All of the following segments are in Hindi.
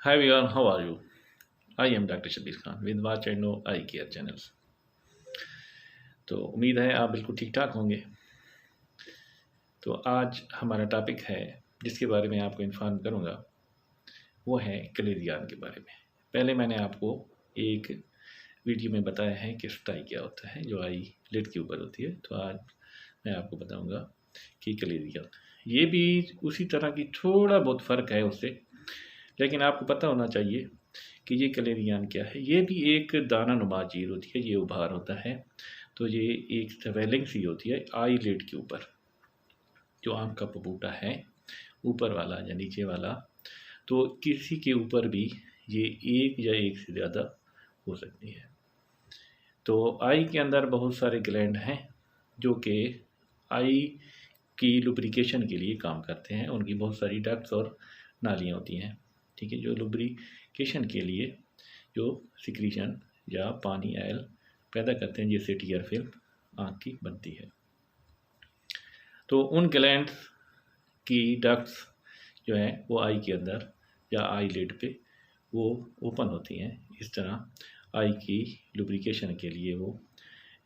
Hi everyone, how are you? I am Dr. Shabir Khan with Watch and Know Eye Care Channels. तो उम्मीद है आप बिल्कुल ठीक ठाक होंगे। तो आज हमारा टॉपिक है जिसके बारे में आपको इन्फॉर्म करूँगा, वो है कलेरियान के बारे में। पहले मैंने आपको एक वीडियो में बताया है कि स्टाई क्या होता है, जो आई लिड के ऊपर होती है। तो आज मैं आपको बताऊँगा कि कलेरियान, ये भी उसी तरह की थोड़ा बहुत फ़र्क है उससे, लेकिन आपको पता होना चाहिए कि ये कलेरियान क्या है। ये भी एक दाना नुमा चीज़ होती है, ये उभार होता है। तो ये एक स्वेलिंग सी होती है आई लिड के ऊपर, जो आँख का पपूटा है ऊपर वाला या नीचे वाला, तो किसी के ऊपर भी ये एक या एक से ज़्यादा हो सकती है। तो आई के अंदर बहुत सारे ग्लैंड हैं जो कि आई की लुब्रिकेशन के लिए काम करते हैं। उनकी बहुत सारी डक्ट्स और नालियाँ होती हैं, ठीक है, जो लुब्रिकेशन के लिए जो सिक्रीशन या पानी आयल पैदा करते हैं, जिससे टीयर फिल्म आँख की बनती है। तो उन ग्लैंड्स की डक्ट्स जो हैं वो आई के अंदर या आई लिड पे वो ओपन होती हैं। इस तरह आई की लुब्रिकेशन के लिए वो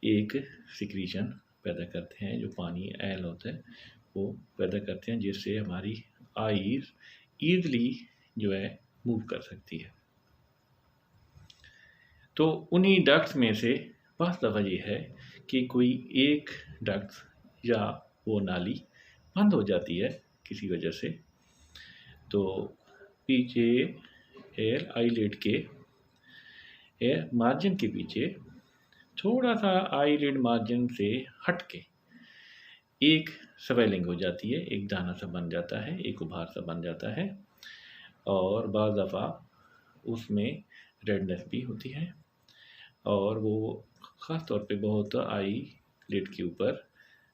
एक सिक्रीशन पैदा करते हैं, जो पानी आयल होता है वो पैदा करते हैं, जिससे हमारी आईज ईजली जो है मूव कर सकती है। तो उन्हीं डक्ट्स में से बस दफ़ा ये है कि कोई एक डक्ट या वो नाली बंद हो जाती है किसी वजह से। तो पीछे एयर आईलिड के एयर मार्जिन के पीछे थोड़ा सा आईलिड मार्जिन से हट के एक स्वेलिंग हो जाती है, एक दाना सा बन जाता है, एक उभार सा बन जाता है, और बाज़ दफ़ा उसमें रेडनेस भी होती है। और वो ख़ास तौर पे बहुत आई लिड के ऊपर,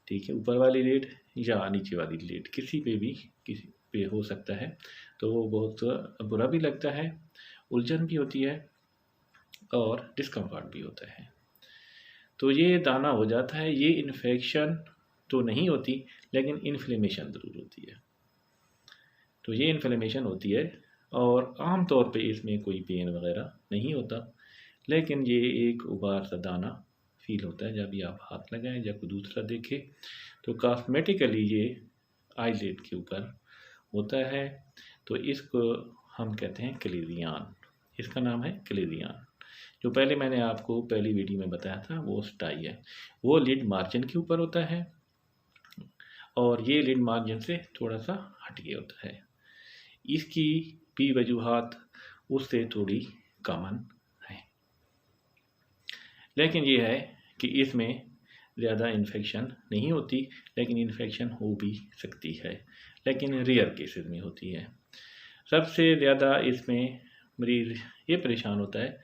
ठीक है, ऊपर वाली लिड या नीचे वाली लिड, किसी पे भी किसी पे हो सकता है। तो वो बहुत बुरा भी लगता है, उलझन भी होती है और डिस्कम्फर्ट भी होता है। तो ये दाना हो जाता है। ये इन्फेक्शन तो नहीं होती, लेकिन इन्फ्लेमेशन ज़रूर होती है। तो ये इन्फ्लेमेशन होती है और आम तौर पे इसमें कोई पेन वगैरह नहीं होता, लेकिन ये एक उबार सा दाना फील होता है जब भी आप हाथ लगाएं या कोई दूसरा देखे। तो कॉस्मेटिकली ये आईलिड के ऊपर होता है। तो इसको हम कहते हैं कलेरियान। इसका नाम है कलेरियान। जो पहले मैंने आपको पहली वीडियो में बताया था वो स्टाई है, वो लिड मार्जिन के ऊपर होता है और ये लिड मार्जिन से थोड़ा सा हटके होता है। इसकी भी वजूहात उससे थोड़ी कॉमन है, लेकिन ये है कि इसमें ज़्यादा इन्फेक्शन नहीं होती, लेकिन इन्फेक्शन हो भी सकती है, लेकिन रेयर केसेस में होती है। सबसे ज़्यादा इसमें मरीज़ ये परेशान होता है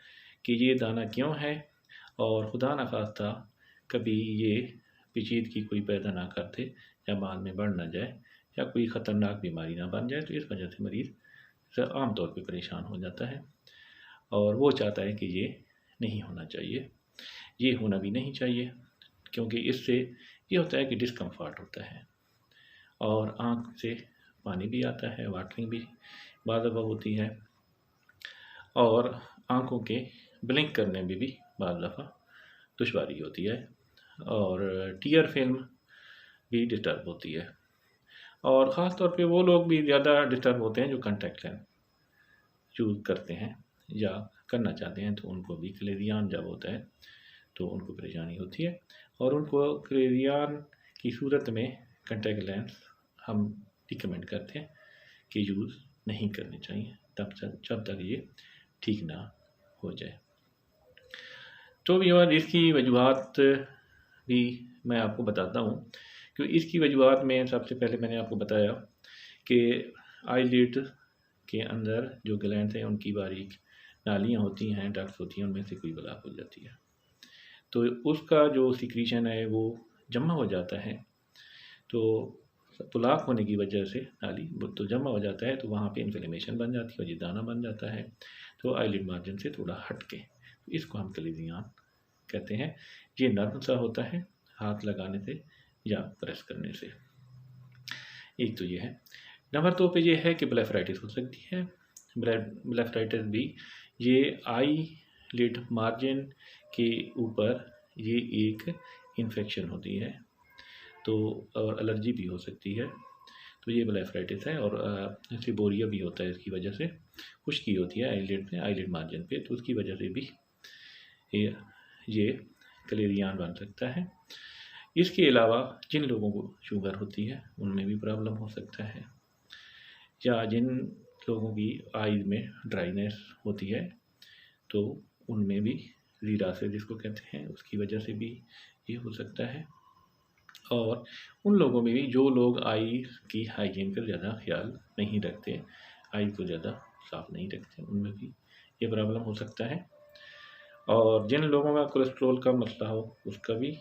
कि ये दाना क्यों है, और खुदा न खास्ता कभी ये पेचीदगी कोई पैदा ना कर दे या बाद में बढ़ ना जाए या कोई ख़तरनाक बीमारी ना बन जाए। तो इस वजह से मरीज़ आम तौर पे परेशान हो जाता है और वो चाहता है कि ये नहीं होना चाहिए, ये होना भी नहीं चाहिए, क्योंकि इससे ये होता है कि डिस्कम्फर्ट होता है और आँख से पानी भी आता है, वाटरिंग भी बार बार होती है, और आँखों के ब्लिंक करने में भी बार दफ़ा दुश्वारी होती है, और टीयर फिल्म भी डिस्टर्ब होती है। और ख़ास तौर पे वो लोग भी ज़्यादा डिस्टर्ब होते हैं जो कॉन्टैक्ट लेंस यूज़ करते हैं या करना चाहते हैं। तो उनको भी कलेरियान जब होता है तो उनको परेशानी होती है, और उनको कलेरियान की सूरत में कॉन्टैक्ट लेंस हम रिकमेंड करते हैं कि यूज़ नहीं करने चाहिए जब तक ये ठीक ना हो जाए। तो भी और इसकी वजूहात भी मैं आपको बताता हूँ, क्योंकि इसकी वजूहात में सबसे पहले मैंने आपको बताया कि आईलिड के अंदर जो ग्लैंड हैं उनकी बारीक नालियाँ होती हैं, डक्ट्स होती हैं, उनमें से कोई ब्लॉक हो जाती है। तो उसका जो सिक्रीशन है वो जमा हो जाता है। तो ब्लॉक होने की वजह से नाली तो जमा हो जाता है, तो वहाँ पे इन्फ्लेमेशन बन जाती है और ये दाना बन जाता है। तो आईलिड मार्जिन से थोड़ा हट के, तो इसको हम कलेरियान कहते हैं। ये नर्म सा होता है हाथ लगाने से या प्रेस करने से। एक तो ये है। नंबर 2 पे ये है कि ब्लेफराइटिस हो सकती है, ब्लेफराइटिस भी, ये आई लिड मार्जिन के ऊपर ये एक इन्फेक्शन होती है, तो और एलर्जी भी हो सकती है। तो ये ब्लेफराइटिस है। और सिबोरिया भी होता है इसकी वजह से, खुश्की होती है आईलिड में, आईलिड मार्जिन पे, तो उसकी वजह से भी ये क्लेरियान बन सकता है। इसके अलावा जिन लोगों को शुगर होती है उनमें भी प्रॉब्लम हो सकता है, या जिन लोगों की आईज में ड्राइनेस होती है तो उनमें भी ज़ीरा से जिसको कहते हैं उसकी वजह से भी ये हो सकता है। और उन लोगों में भी जो लोग आई की हाइजीन का ज़्यादा ख्याल नहीं रखते, आई को ज़्यादा साफ नहीं रखते, उनमें भी ये प्रॉब्लम हो सकता है। और जिन लोगों का कोलेस्ट्रॉल का मसला हो उसका भी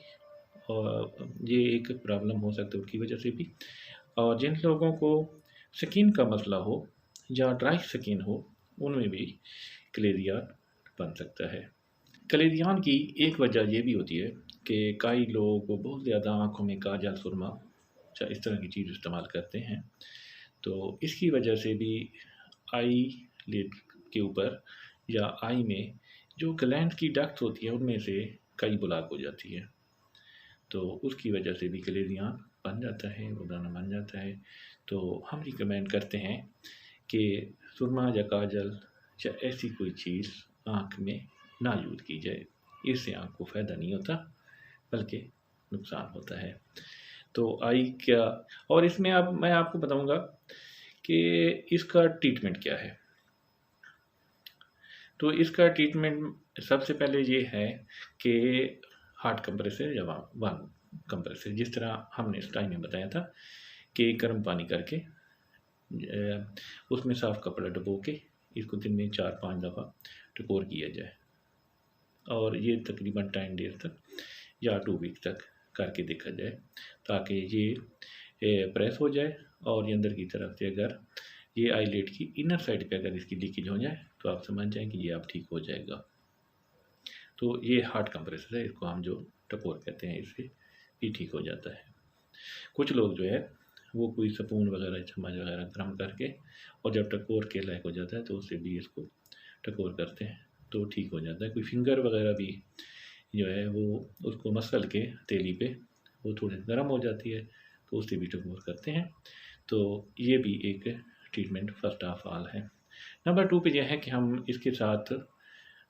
और ये एक प्रॉब्लम हो सकता है उसकी वजह से भी। और जिन लोगों को स्किन का मसला हो या ड्राई स्किन हो उनमें भी क्लेरिया बन सकता है। क्लेरियान की एक वजह ये भी होती है कि कई लोगों को बहुत ज़्यादा आँखों में काजल, सुरमा या इस तरह की चीज़ इस्तेमाल करते हैं, तो इसकी वजह से भी आई लिड के ऊपर या आई में जो ग्लैंड की डक्ट होती है उनमें से कई ब्लॉक हो जाती है, तो उसकी वजह से भी क्लेरियान बन जाता है, वो दाना बन जाता है। तो हम रिकमेंड करते हैं कि सुरमा या काजल या ऐसी कोई चीज़ आँख में ना यूज़ की जाए, इससे आँख को फ़ायदा नहीं होता बल्कि नुकसान होता है। तो आई क्या, और इसमें अब मैं आपको बताऊंगा कि इसका ट्रीटमेंट क्या है। तो इसका ट्रीटमेंट सबसे पहले ये है कि हार्ट कंप्रेसर या वार्म कंप्रेसर, जिस तरह हमने इस टाइम में बताया था कि गर्म पानी करके उसमें साफ़ कपड़ा डुबो के इसको दिन में 4-5 दफ़ा टकोर किया जाए, और ये तकरीबन 10 डेज तक या 2 वीक तक करके देखा जाए, ताकि ये प्रेस हो जाए और ये अंदर की तरफ से अगर ये आईलिड की इनर साइड पे अगर इसकी लीकेज हो जाए तो आप समझ जाएं कि ये आप ठीक हो जाएगा। तो ये हार्ट कंप्रेसर है, इसको हम जो टकोर कहते हैं इससे भी ठीक हो जाता है। कुछ लोग जो है वो कोई स्पून वगैरह, चम्मच वगैरह गर्म करके और जब टकोर के लायक हो जाता है तो उससे भी इसको टकोर करते हैं तो ठीक हो जाता है। कोई फिंगर वगैरह भी जो है वो उसको मसल के तेली पे वो थोड़ी गर्म हो जाती है तो उससे भी टकोर करते हैं। तो ये भी एक ट्रीटमेंट फर्स्ट ऑफ ऑल है। नंबर 2 पे यह है कि हम इसके साथ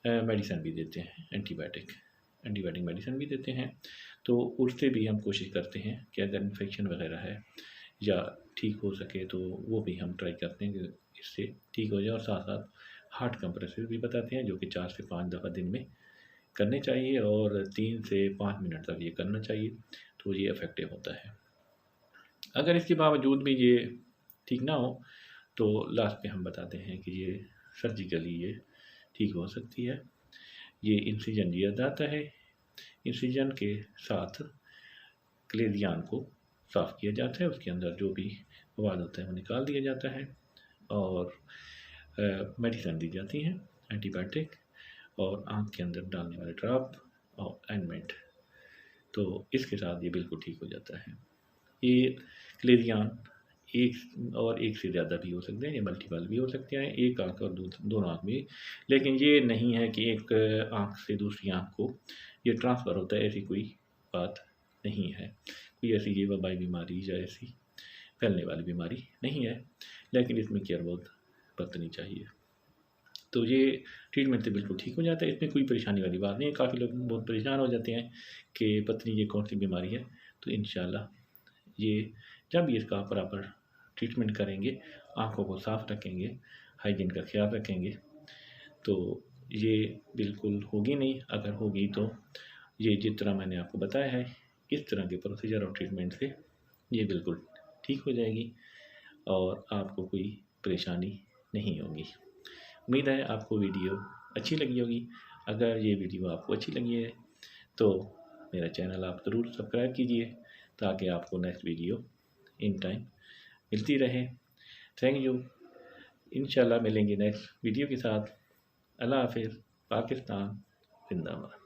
मेडिसिन भी देते हैं, एंटीबायोटिक मेडिसिन भी देते हैं। तो उससे भी हम कोशिश करते हैं कि अगर इन्फेक्शन वगैरह है या ठीक हो सके तो वो भी हम ट्राई करते हैं कि इससे ठीक हो जाए। और साथ साथ हार्ट कंप्रेसर भी बताते हैं जो कि 4 से 5 दफ़ा दिन में करने चाहिए और 3 से 5 मिनट तक ये करना चाहिए, तो ये इफ़ेक्टिव होता है। अगर इसके बावजूद भी ये ठीक ना हो तो लास्ट में हम बताते हैं कि ये सर्जिकली ये ठीक हो सकती है। ये इंसिजन दिया जाता है, इंसिजन के साथ क्लेरियान को साफ़ किया जाता है, उसके अंदर जो भी मवाद होता है वो निकाल दिया जाता है और मेडिसिन दी जाती हैं, एंटीबायोटिक और आँख के अंदर डालने वाले ड्रॉप और ऑइंटमेंट, तो इसके साथ ये बिल्कुल ठीक हो जाता है। ये क्लेरियान एक से ज़्यादा भी हो सकते हैं, ये मल्टीपल भी हो सकते हैं, एक आँख और दोनों आँख में, लेकिन ये नहीं है कि एक आँख से दूसरी आँख को ये ट्रांसफ़र होता है, ऐसी कोई बात नहीं है। कोई ऐसी ये वबाई बीमारी या ऐसी फैलने वाली बीमारी नहीं है, लेकिन इसमें केयर बहुत बरतनी चाहिए। तो ये ट्रीटमेंट से बिल्कुल ठीक हो जाता है, इसमें कोई परेशानी वाली बात नहीं है। काफ़ी लोग बहुत परेशान हो जाते हैं कि पता नहीं ये कौन सी बीमारी है, तो इंशाल्लाह ये जब भी इसका प्रॉपर ट्रीटमेंट करेंगे, आँखों को साफ़ रखेंगे, हाइजीन का ख्याल रखेंगे, तो ये बिल्कुल होगी नहीं। अगर होगी तो ये जिस तरह मैंने आपको बताया है इस तरह के प्रोसीजर और ट्रीटमेंट से ये बिल्कुल ठीक हो जाएगी और आपको कोई परेशानी नहीं होगी। उम्मीद है आपको वीडियो अच्छी लगी होगी। अगर ये वीडियो आपको अच्छी लगी है तो मेरा चैनल आप ज़रूर सब्सक्राइब कीजिए ताकि आपको नेक्स्ट वीडियो इन टाइम मिलती रहे। Thank you. इंशाल्लाह मिलेंगे नेक्स्ट वीडियो के साथ। अल्लाह हाफ़िज़। पाकिस्तान जिंदाबाद।